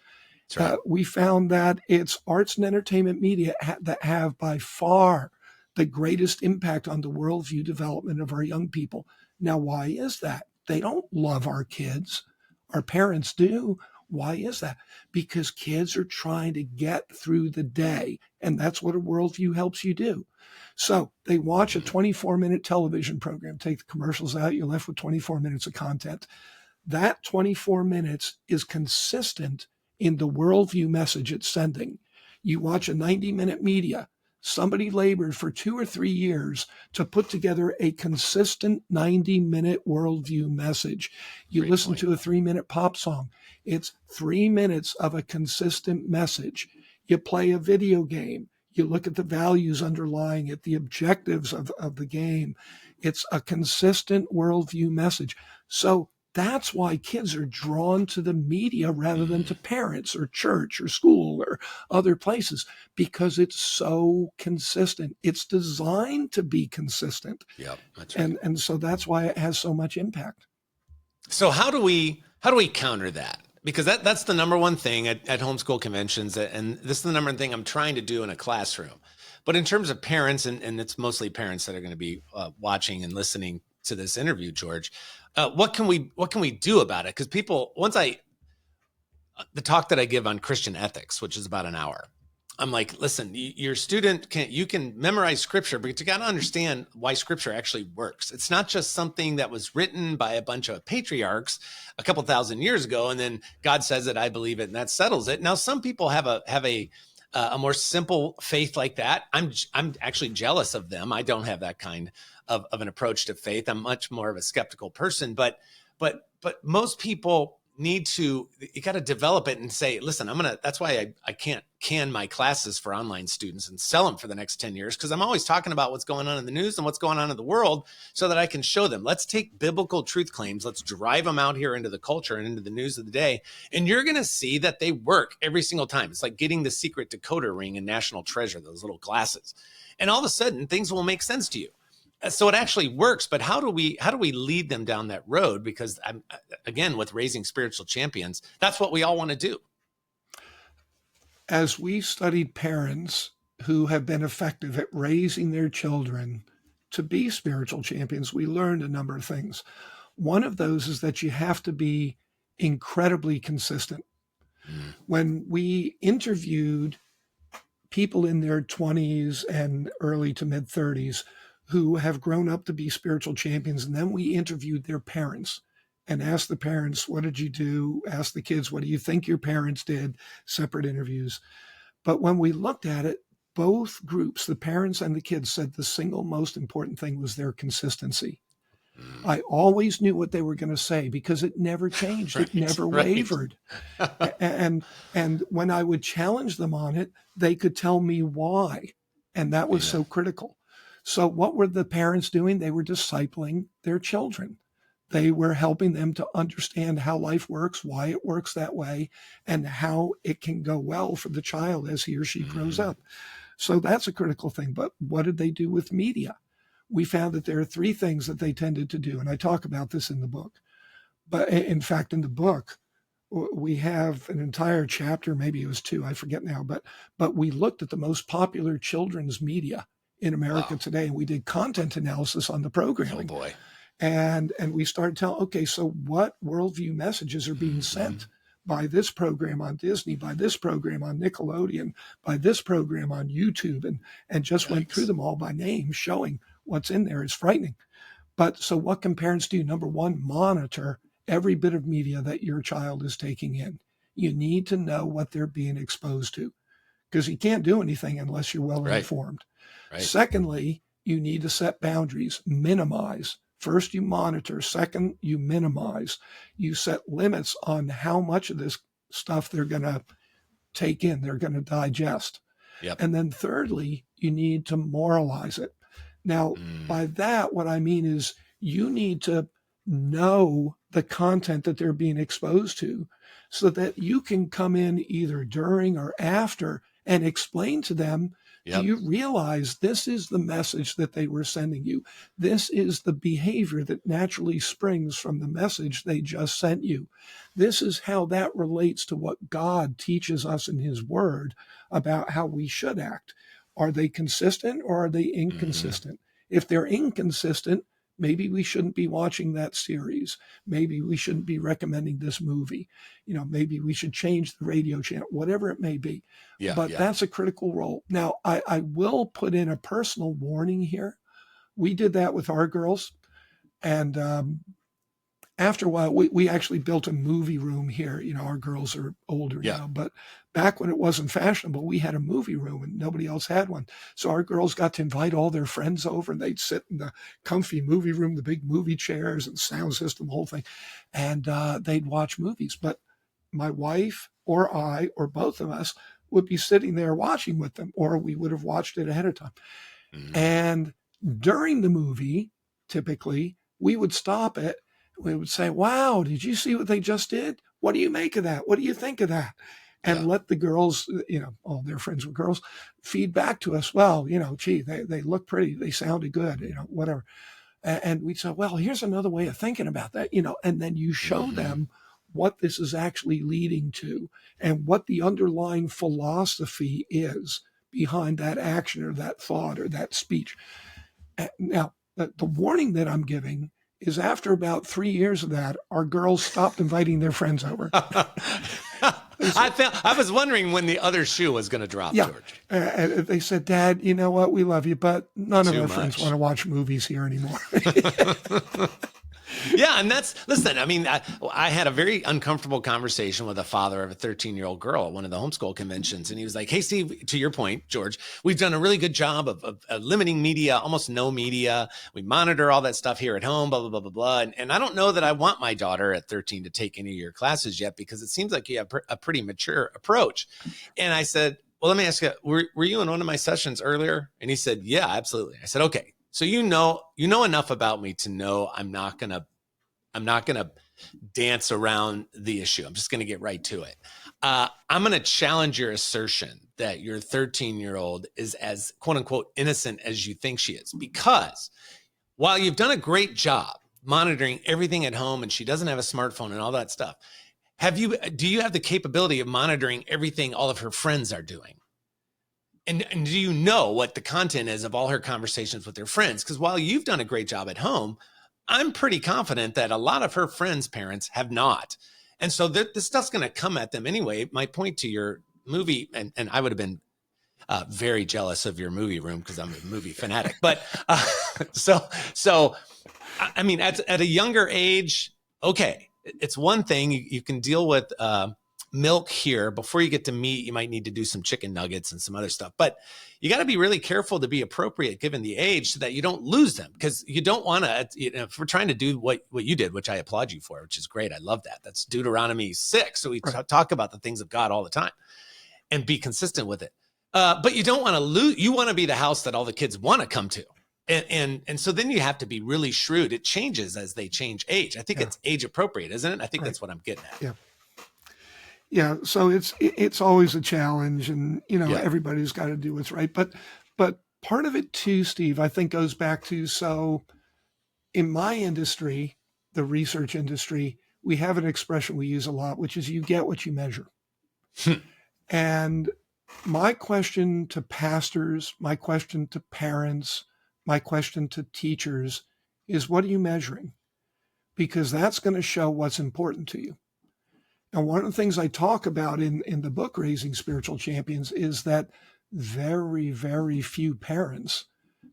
Speaker 3: we found that it's arts and entertainment media that have by far the greatest impact on the worldview development of our young people. Now, why is that? They don't love our kids. Our parents do. Why is that? Because kids are trying to get through the day, and that's what a worldview helps you do. So they watch a 24-minute television program, take the commercials out, you're left with 24 minutes of content. That 24 minutes is consistent in the worldview message it's sending. You watch a 90-minute media. Somebody labored for 2 or 3 years to put together a consistent 90-minute worldview message. You listen to a 3-minute pop song. It's 3 minutes of a consistent message. You play a video game. You look at the values underlying it, the objectives of the game. It's a consistent worldview message. So that's why kids are drawn to the media rather than to parents or church or school or other places, because it's so consistent. It's designed to be consistent.
Speaker 2: Yeah, that's right.
Speaker 3: And so that's why it has so much impact.
Speaker 2: So how do we counter that? Because that's the number one thing at homeschool conventions, and this is the number one thing I'm trying to do in a classroom. But in terms of parents, and it's mostly parents that are going to be watching and listening to this interview, George, what can we do about it? Because people, the talk that I give on Christian ethics, which is about an hour, I'm like, listen, your student can memorize scripture, but you got to understand why scripture actually works. It's not just something that was written by a bunch of patriarchs a couple thousand years ago, and then God says it, I believe it, and that settles it. Now, some people have a more simple faith like that. I'm actually jealous of them. I don't have that kind of an approach to faith. I'm much more of a skeptical person, but most people you got to develop it and say, listen, that's why I can't can my classes for online students and sell them for the next 10 years. Cause I'm always talking about what's going on in the news and what's going on in the world so that I can show them, let's take biblical truth claims. Let's drive them out here into the culture and into the news of the day. And you're going to see that they work every single time. It's like getting the secret decoder ring in National Treasure, those little glasses. And all of a sudden things will make sense to you. So it actually works, but how do we lead them down that road? Because again, with raising spiritual champions, that's what we all want to do.
Speaker 3: As we studied parents who have been effective at raising their children to be spiritual champions, we learned a number of things. One of those is that you have to be incredibly consistent. When we interviewed people in their 20s and early to mid 30s who have grown up to be spiritual champions, and then we interviewed their parents and asked the parents, what did you do? Asked the kids, what do you think your parents did? Separate interviews. But when we looked at it, both groups, the parents and the kids, said the single most important thing was their consistency. I always knew what they were going to say because it never changed. It never wavered. And when I would challenge them on it, they could tell me why. And that was so critical. So what were the parents doing? They were discipling their children. They were helping them to understand how life works, why it works that way, and how it can go well for the child as he or she grows up. So that's a critical thing. But what did they do with media? We found that there are three things that they tended to do. And I talk about this in the book. But in fact, in the book, we have an entire chapter, maybe it was 2, I forget now, but we looked at the most popular children's media in America today, and we did content analysis on the programming.
Speaker 2: Oh boy.
Speaker 3: And we started telling, okay, so what worldview messages are being sent by this program on Disney, by this program on Nickelodeon, by this program on YouTube, and just went through them all by name, showing what's in there. Is frightening. But so what can parents do? Number one, monitor every bit of media that your child is taking in. You need to know what they're being exposed to, because you can't do anything unless you're well informed. Right. Secondly, you need to set boundaries, minimize. First, you monitor. Second, you minimize. You set limits on how much of this stuff they're going to take in, they're going to digest. Yep. And then thirdly, you need to moralize it. Now, by that, what I mean is you need to know the content that they're being exposed to so that you can come in either during or after and explain to them, do you realize this is the message that they were sending you? This is the behavior that naturally springs from the message they just sent you. This is how that relates to what God teaches us in his word about how we should act. Are they consistent or are they inconsistent? If they're inconsistent, maybe we shouldn't be watching that series. Maybe we shouldn't be recommending this movie. Maybe we should change the radio channel, whatever it may be. But that's a critical role. Now, I will put in a personal warning here. We did that with our girls. And after a while, we actually built a movie room here. Our girls are older now, but back when it wasn't fashionable, we had a movie room and nobody else had one. So our girls got to invite all their friends over and they'd sit in the comfy movie room, the big movie chairs and sound system, the whole thing. And they'd watch movies. But my wife or I or both of us would be sitting there watching with them, or we would have watched it ahead of time. And during the movie, typically, we would stop it. We would say, wow, did you see what they just did? What do you make of that? What do you think of that? And let the girls, all their friends were girls, feed back to us. Well, gee, they look pretty. They sounded good, whatever. And we'd say, well, here's another way of thinking about that, and then you show them what this is actually leading to and what the underlying philosophy is behind that action or that thought or that speech. Now, the warning that I'm giving is after about 3 years of that, our girls stopped inviting their friends over.
Speaker 2: I was wondering when the other shoe was going to drop, George.
Speaker 3: They said, Dad, you know what? We love you, but none of our friends want to watch movies here anymore.
Speaker 2: Yeah. And listen, I mean, I had a very uncomfortable conversation with a father of a 13-year-old girl at one of the homeschool conventions. And he was like, hey, Steve, to your point, George, we've done a really good job of limiting media, almost no media. We monitor all that stuff here at home, blah, blah, blah, blah, blah. And I don't know that I want my daughter at 13 to take any of your classes yet, because it seems like you have a pretty mature approach. And I said, well, let me ask you, were you in one of my sessions earlier? And he said, yeah, absolutely. I said, okay. So you know enough about me to know I'm not gonna dance around the issue. I'm just gonna get right to it. I'm gonna challenge your assertion that your 13-year-old is as quote unquote innocent as you think she is, because while you've done a great job monitoring everything at home and she doesn't have a smartphone and all that stuff, do you have the capability of monitoring everything all of her friends are doing? And do you know what the content is of all her conversations with her friends? Because while you've done a great job at home, I'm pretty confident that a lot of her friends' parents have not. And so this stuff's going to come at them anyway. My point to your movie, and I would have been very jealous of your movie room because I'm a movie fanatic. But so I mean, at a younger age, okay, it's one thing you can deal with milk here. Before you get to meat, you might need to do some chicken nuggets and some other stuff. But you got to be really careful to be appropriate given the age so that you don't lose them, because you don't want to, if we're trying to do what you did, which I applaud you for, which is great. I love that. That's Deuteronomy 6. So we talk about the things of God all the time and be consistent with it. But you don't want to lose. You want to be the house that all the kids want to come to. And so then you have to be really shrewd. It changes as they change age. I think it's age appropriate, isn't it? I think that's what I'm getting at.
Speaker 3: Yeah. Yeah. So it's always a challenge, and, everybody's got to do what's right. But part of it too, Steve, I think goes back to, so in my industry, the research industry, we have an expression we use a lot, which is you get what you measure. And my question to pastors, my question to parents, my question to teachers is, what are you measuring? Because that's going to show what's important to you. And one of the things I talk about in the book, Raising Spiritual Champions, is that very, very few parents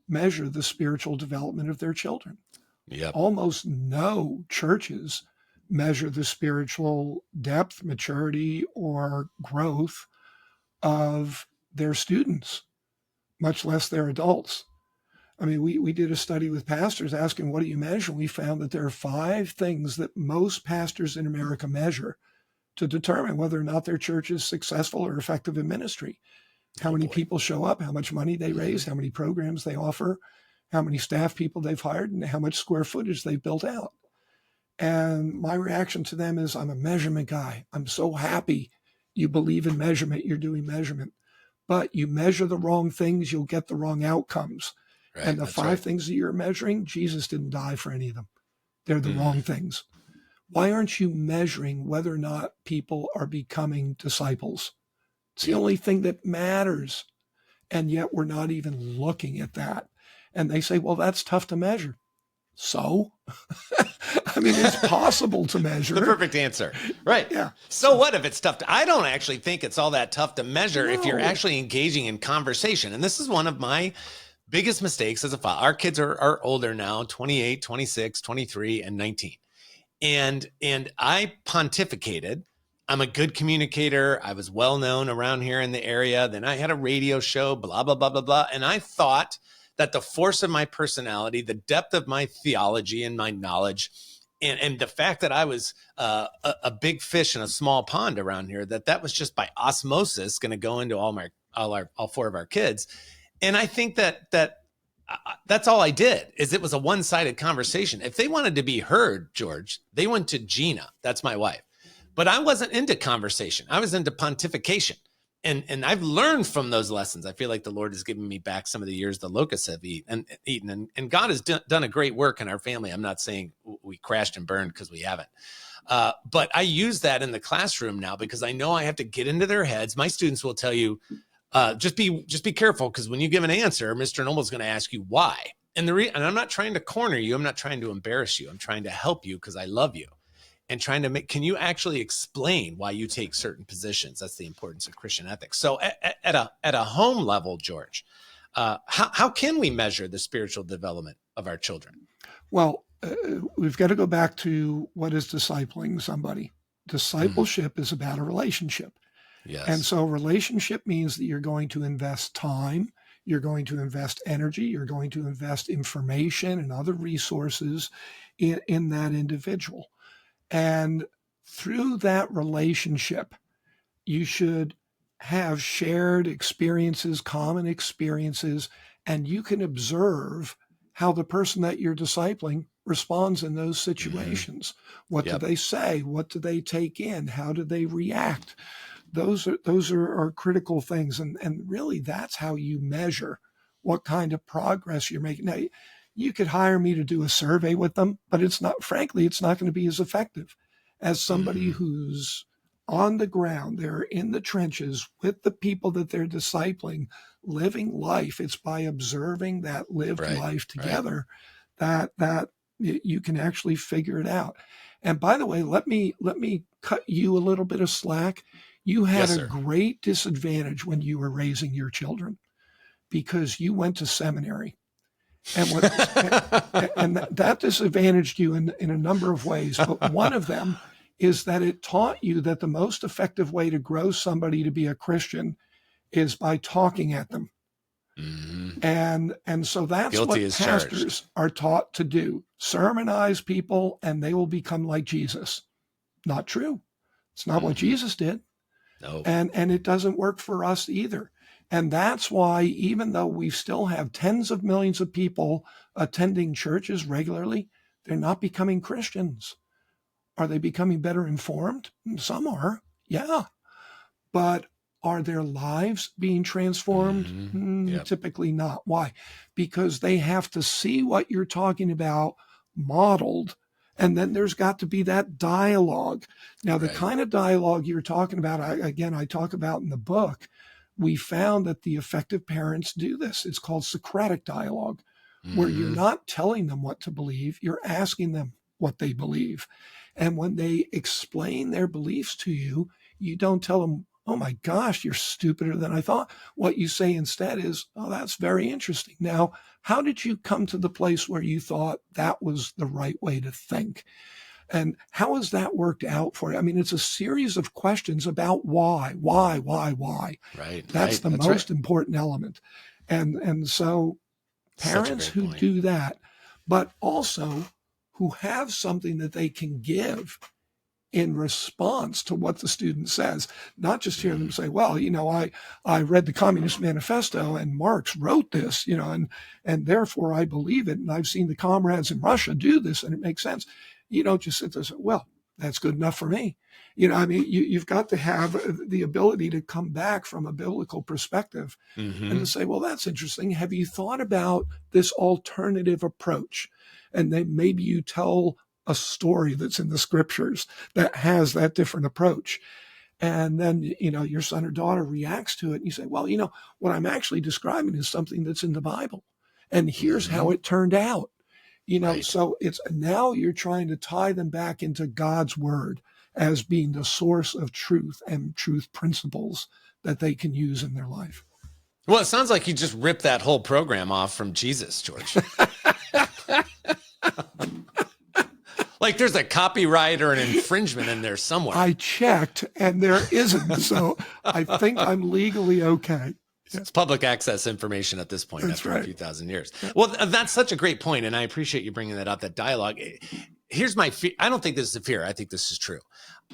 Speaker 3: measure the spiritual development of their children.
Speaker 2: Yep.
Speaker 3: Almost no churches measure the spiritual depth, maturity, or growth of their students, much less their adults. I mean, we did a study with pastors asking, what do you measure? We found that there are 5 things that most pastors in America measure to determine whether or not their church is successful or effective in ministry. How many people show up, how much money they raise, how many programs they offer, how many staff people they've hired, and how much square footage they've built out. And my reaction to them is, I'm a measurement guy. I'm so happy you believe in measurement, you're doing measurement. But you measure the wrong things, you'll get the wrong outcomes. Right, and the 5 things that you're measuring, Jesus didn't die for any of them. They're the wrong things. Why aren't you measuring whether or not people are becoming disciples? It's the only thing that matters. And yet we're not even looking at that. And they say, well, that's tough to measure. So, I mean, it's possible to measure.
Speaker 2: The perfect answer. Right. Yeah. So what if it's tough I don't actually think it's all that tough to measure if you're actually engaging in conversation. And this is one of my biggest mistakes as a father. Our kids are older now, 28, 26, 23, and 19. And I pontificated. I'm a good communicator. I was well known around here in the area. Then I had a radio show, blah, blah, blah, blah, blah. And I thought that the force of my personality, the depth of my theology and my knowledge, and the fact that I was a big fish in a small pond around here, that was just by osmosis going to go into all 4 of our kids. And I think that's all I did. Is it was a one-sided conversation. If they wanted to be heard, George, they went to Gina. That's my wife. But I wasn't into conversation. I was into pontification. And I've learned from those lessons. I feel like the Lord has given me back some of the years the locusts have eaten. And God has done a great work in our family. I'm not saying we crashed and burned, because we haven't. But I use that in the classroom now because I know I have to get into their heads. My students will tell you, just be careful, because when you give an answer, Mr. Noble's going to ask you why. And I'm not trying to corner you. I'm not trying to embarrass you. I'm trying to help you because I love you. And trying to can you actually explain why you take certain positions? That's the importance of Christian ethics. So at a home level, George, how can we measure the spiritual development of our children?
Speaker 3: Well, we've got to go back to what is discipling somebody. Discipleship is about a relationship.
Speaker 2: Yes.
Speaker 3: And so relationship means that you're going to invest time, you're going to invest energy, you're going to invest information and other resources in that individual. And through that relationship, you should have shared experiences, common experiences, and you can observe how the person that you're discipling responds in those situations. What do they say? What do they take in? How do they react? Those are critical things. And really, that's how you measure what kind of progress you're making. Now, you could hire me to do a survey with them, but it's not going to be as effective as somebody who's on the ground. They're in the trenches with the people that they're discipling, living life. It's by observing that lived life together that you can actually figure it out. And by the way, let me cut you a little bit of slack. You had a great disadvantage when you were raising your children because you went to seminary. And that disadvantaged you in a number of ways. But one of them is that it taught you that the most effective way to grow somebody to be a Christian is by talking at them. And so that's
Speaker 2: Guilty
Speaker 3: what pastors are taught to do. Sermonize people and they will become like Jesus. Not true. It's not what Jesus did.
Speaker 2: No.
Speaker 3: And it doesn't work for us either. And that's why, even though we still have tens of millions of people attending churches regularly, they're not becoming Christians. Are they becoming better informed? Some are, yeah. But are their lives being transformed? Typically not. Why? Because they have to see what you're talking about modeled. And then there's got to be that dialogue. Now, the kind of dialogue you're talking about, I talk about in the book, we found that the effective parents do this. It's called syncretic dialogue, where you're not telling them what to believe, you're asking them what they believe. And when they explain their beliefs to you, you don't tell them, oh my gosh, you're stupider than I thought. What you say instead is, oh, that's very interesting. Now, how did you come to the place where you thought that was the right way to think? And how has that worked out for you? I mean, it's a series of questions about why.
Speaker 2: Right.
Speaker 3: That's the most important element. And so parents who do that, but also who have something that they can give in response to what the student says, not just hear them say, well, I read the Communist Manifesto and Marx wrote this, and therefore I believe it. And I've seen the comrades in Russia do this and it makes sense. You don't just sit there and say, well, that's good enough for me. You've got to have the ability to come back from a biblical perspective and to say, well, that's interesting. Have you thought about this alternative approach? And then maybe you tell a story that's in the scriptures that has that different approach. And then, your son or daughter reacts to it and you say, well, what I'm actually describing is something that's in the Bible. And here's how it turned out. So it's now you're trying to tie them back into God's word as being the source of truth and truth principles that they can use in their life.
Speaker 2: Well, it sounds like you just ripped that whole program off from Jesus, George. Like there's a copyright or an infringement in there somewhere.
Speaker 3: I checked and there isn't. So I think I'm legally okay.
Speaker 2: It's public access information at this point.
Speaker 3: That's
Speaker 2: after
Speaker 3: right.
Speaker 2: a few thousand years. Well, that's such a great point, and I appreciate you bringing that up, that dialogue. Here's my fear. I don't think this is a fear. I think this is true.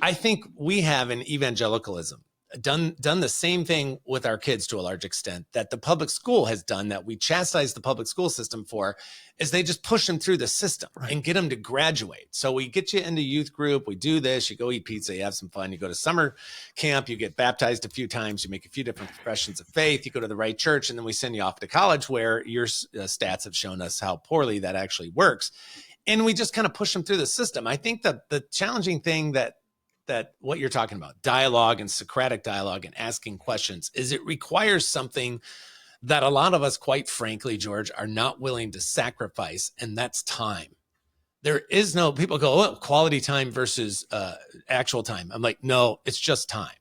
Speaker 2: I think we have in evangelicalism done the same thing with our kids to a large extent that the public school has done, that we chastise the public school system for, is they just push them through the system and get them to graduate. So we get you into youth group, we do this, you go eat pizza, you have some fun, you go to summer camp, you get baptized a few times, you make a few different professions of faith, you go to the right church, and then we send you off to college where your stats have shown us how poorly that actually works. And we just kind of push them through the system. I think that the challenging thing that what you're talking about, dialogue and Socratic dialogue and asking questions, is it requires something that a lot of us, quite frankly, George, are not willing to sacrifice, and that's time. There is no, people go, oh, quality time versus actual time. I'm like, no, it's just time.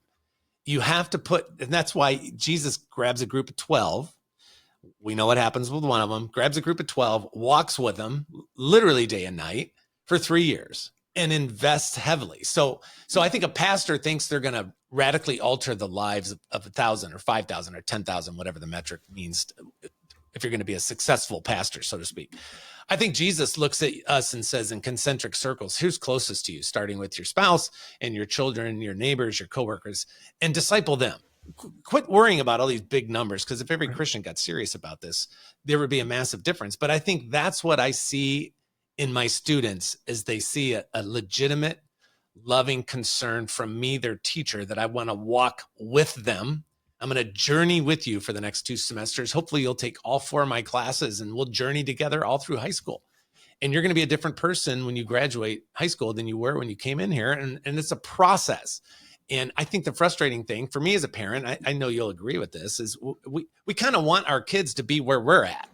Speaker 2: You have to put, and that's why Jesus grabs a group of 12 We know what happens with one of them, grabs a group of 12, walks with them literally day and night for 3 years and invests heavily. So I think a pastor thinks they're going to radically alter the lives of 1,000 or 5,000 or 10,000, whatever the metric means, if you're going to be a successful pastor, so to speak. I think Jesus looks at us and says in concentric circles, who's closest to you, starting with your spouse and your children, your neighbors, your coworkers, and disciple them. Quit worrying about all these big numbers, because if every Christian got serious about this, there would be a massive difference. But I think that's what I see in my students, is they see a legitimate, loving concern from me, their teacher, that I want to walk with them. I'm going to journey with you for the next 2 semesters. Hopefully you'll take all 4 of my classes and we'll journey together all through high school. And you're going to be a different person when you graduate high school than you were when you came in here. And it's a process. And I think the frustrating thing for me as a parent, I know you'll agree with this, is we kind of want our kids to be where we're at.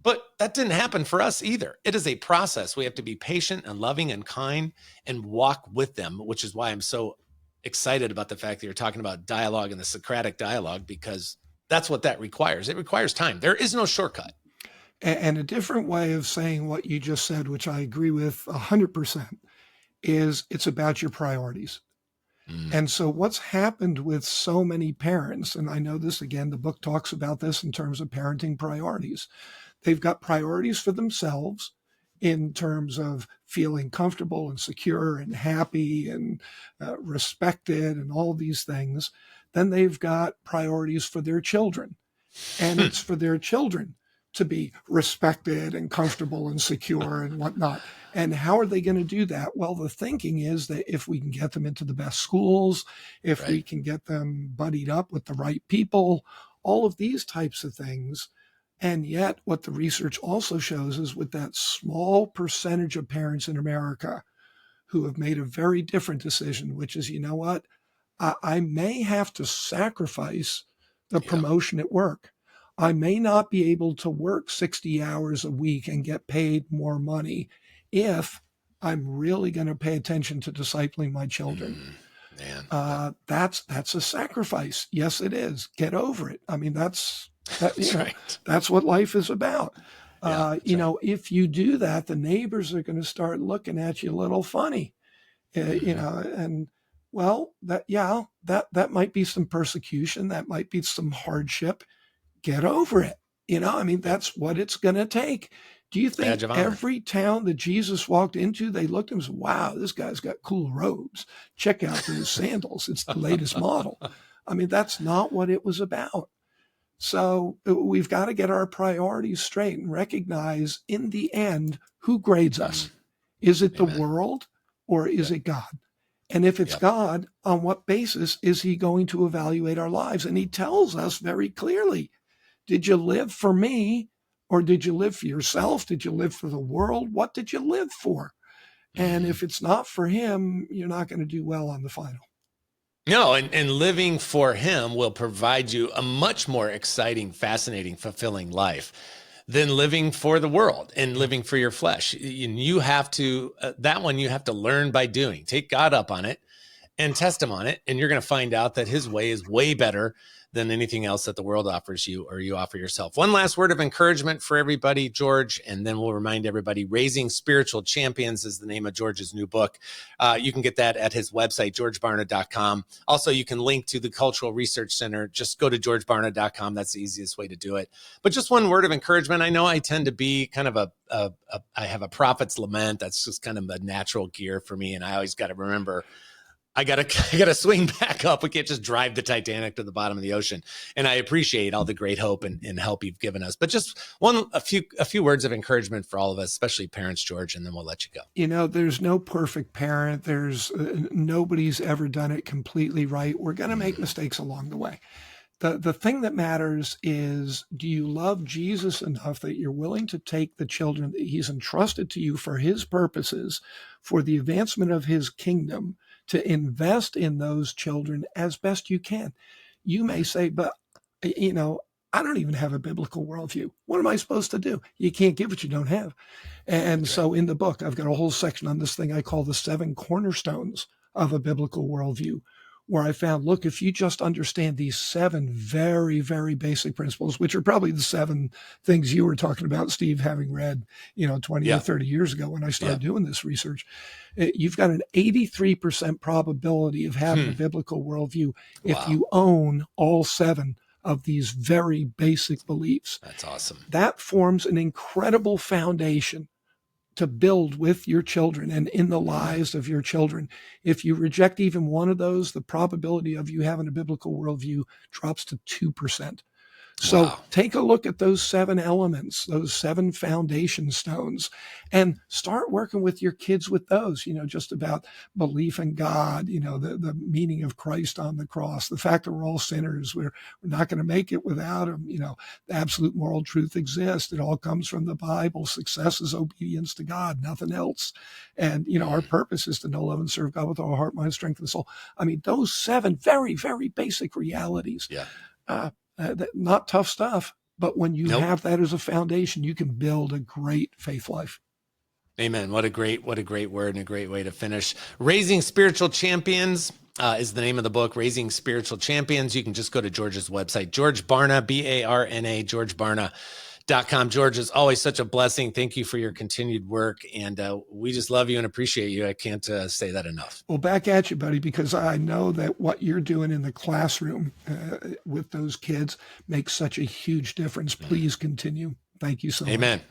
Speaker 2: But that didn't happen for us either. It is a process. We have to be patient and loving and kind and walk with them, which is why I'm so excited about the fact that you're talking about dialogue and the Socratic dialogue, because that's what that requires. It requires time. There is no shortcut.
Speaker 3: And a different way of saying what you just said, which I agree with 100%, is it's about your priorities. And so what's happened with so many parents, and I know this, again, the book talks about this in terms of parenting priorities. They've got priorities for themselves in terms of feeling comfortable and secure and happy and respected and all these things. Then they've got priorities for their children. And it's for their children to be respected and comfortable and secure and whatnot. And how are they going to do that? Well, the thinking is that if we can get them into the best schools, if we can get them buddied up with the right people, all of these types of things. And yet what the research also shows is with that small percentage of parents in America who have made a very different decision, which is, you know what, I may have to sacrifice the promotion at work. I may not be able to work 60 hours a week and get paid more money if I'm really going to pay attention to discipling my children. That's a sacrifice. Yes, it is. Get over it. I mean, that's what life is about. If you do that, the neighbors are going to start looking at you a little funny, and well, that might be some persecution. That might be some hardship. Get over it. That's what it's going to take. Do you think every town that Jesus walked into, they looked at him and said, wow, this guy's got cool robes. Check out his sandals. It's the latest model. I mean, that's not what it was about. So we've got to get our priorities straight and recognize in the end, who grades us? Is it the world or is it God? And if it's God, on what basis is he going to evaluate our lives? And he tells us very clearly, did you live for me or did you live for yourself? Did you live for the world? What did you live for? And if it's not for him, you're not going to do well on the final.
Speaker 2: No, and living for him will provide you a much more exciting, fascinating, fulfilling life than living for the world and living for your flesh. You have to, that one you have to learn by doing. Take God up on it and test him on it. And you're going to find out that his way is way better than anything else that the world offers you or you offer yourself. One last word of encouragement for everybody, George, and then we'll remind everybody, Raising Spiritual Champions is the name of George's new book. You can get that at his website, georgebarna.com. Also, you can link to the Cultural Research Center. Just go to georgebarna.com. That's the easiest way to do it. But just one word of encouragement. I know I tend to be kind of I have a prophet's lament. That's just kind of a natural gear for me. And I always got to remember, I gotta swing back up. We can't just drive the Titanic to the bottom of the ocean. And I appreciate all the great hope and help you've given us. But just a few words of encouragement for all of us, especially parents, George, and then we'll let you go.
Speaker 3: There's no perfect parent. There's nobody's ever done it completely right. We're going to make mistakes along the way. The thing that matters is, do you love Jesus enough that you're willing to take the children that he's entrusted to you for his purposes, for the advancement of his kingdom, to invest in those children as best you can? You may say, but, I don't even have a biblical worldview. What am I supposed to do? You can't give what you don't have. And so in the book, I've got a whole section on this thing I call the 7 cornerstones of a biblical worldview, where I found, look, if you just understand these 7 very, very basic principles, which are probably the 7 things you were talking about, Steve, having read, 20 or 30 years ago when I started doing this research, you've got an 83% probability of having a biblical worldview if you own all 7 of these very basic beliefs.
Speaker 2: That's awesome.
Speaker 3: That forms an incredible foundation to build with your children and in the lives of your children. If you reject even one of those, the probability of you having a biblical worldview drops to 2%. So take a look at those 7 elements, those 7 foundation stones, and start working with your kids with those, just about belief in God, the meaning of Christ on the cross, the fact that we're all sinners, we're not going to make it without him, the absolute moral truth exists. It all comes from the Bible. Success is obedience to God, nothing else. And, our purpose is to know, love, and serve God with our heart, mind, strength, and soul. I mean, those 7 very, very basic realities. Not tough stuff, but when you have that as a foundation, you can build a great faith life.
Speaker 2: Amen. What a great word and a great way to finish. Raising Spiritual Champions is the name of the book, Raising Spiritual Champions. You can just go to George's website, George Barna, Barna, GeorgeBarna.com. George, is always such a blessing. Thank you for your continued work. And we just love you and appreciate you. I can't say that enough.
Speaker 3: Well, back at you, buddy, because I know that what you're doing in the classroom with those kids makes such a huge difference. Please continue. Thank you so much.
Speaker 2: Amen.